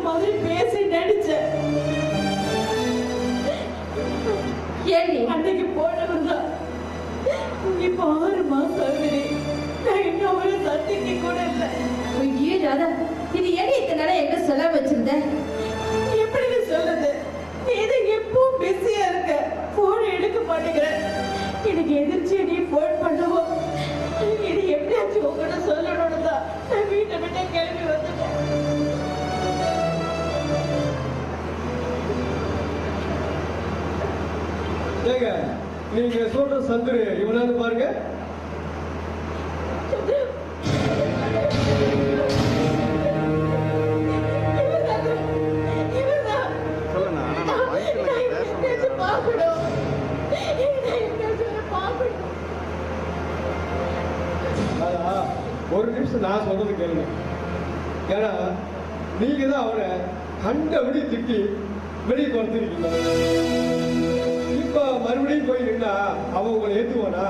மாதிரி பேசி நடிச்சேன். ஏண்டி அன்னைக்கு போனவர்தான் இப்ப 6 மாசம் ஆகுது. நான் இன்னும் அவரை சந்திக்க கூட இல்லை. ஐயோ ராதா, இது ஏடி இத்தனை நாளா எங்க சொல்ல வச்சிருந்த? எப்படின்னு சொல்றது? நீ இது எப்பவும் பிஸியா இருக்க, போன் எடுக்க மாட்டேங்கிற. எனக்கு எதிர்த்து நீ போன் பண்ணவோ இது எப்படியாச்சும் உங்ககிட்ட சொல்லணும்னு தான் நான் வீட்டை விட்டு கிளம்பி வந்துட்டேன். ஏங்க நீங்க சொல்ற சந்துரு இவனாவது பாருங்க. ஒரு நிமிஷம் நான் சொல்றது கேளுங்க. ஏன்னா நீங்க தான் அவரை கண்டபடி திட்டி வெளியே கொடுத்துருக்கீங்க. இப்ப மறுபடியும் போய் நின்னா அவன் உங்களை ஏத்துவானா?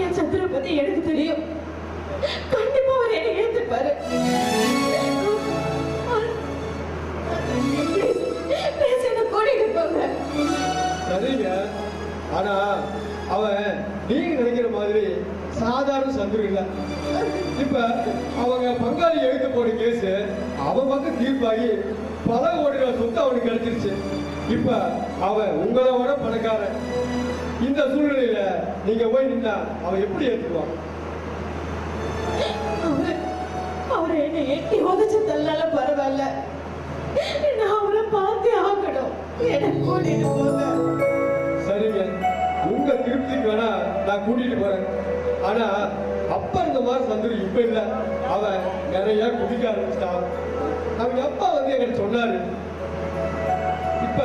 என் சந்திர பத்தி எனக்கு தெரியும். கண்டிப்பா அவர் என்னை ஏத்துப்பாரு. சரிங்க, ஆனா அவன் நீங்க நினைக்கிற மாதிரி சாதாரண சந்துரு இல்ல. இப்ப அவங்க பங்காளி எழுத்து போன கேஸ் அவன் பக்கம் தீர்ப்பாகி பல கோடி ரூபாய் சொத்து அவனுக்கு கிடைச்சிருச்சு. இப்ப அவன் உங்களோட பணக்காரன். இந்த சூழ்நிலையில நீங்க போய் நின்னா அவன் எப்படி ஏத்துக்குவான்? அவரை என்னை எட்டி உதச்சு தள்ளால பரவாயில்ல, நான் அவரை பார்த்தே ஆகணும். எனக்கு கூட்டிட்டு போங்க. சரிங்க, உங்க திருப்திக்கு வேணா நான் கூட்டிட்டு போறேன். ஆனா அப்ப இந்த மாதிரி சந்துரு இப்ப இல்ல. அவன் நிறைய குடிக்க ஆரம்பிச்சிட்டான். அவங்க அப்பா வந்து என்கிட்ட சொன்னாரு. இப்ப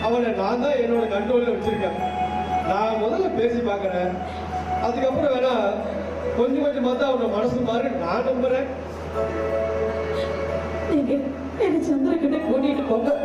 அவனை நான் தான் என்னோட கண்ட்ரோல்ல வச்சிருக்கேன். நான் முதல்ல பேசி பார்க்கறேன். அதுக்கப்புறம் வேணா கொஞ்சம் கொஞ்சமா தான் அவனோட மனசு மாறி நான் நம்புறேன். நீங்க என்ன சந்திர கிட்ட கூட்டிட்டு போங்க.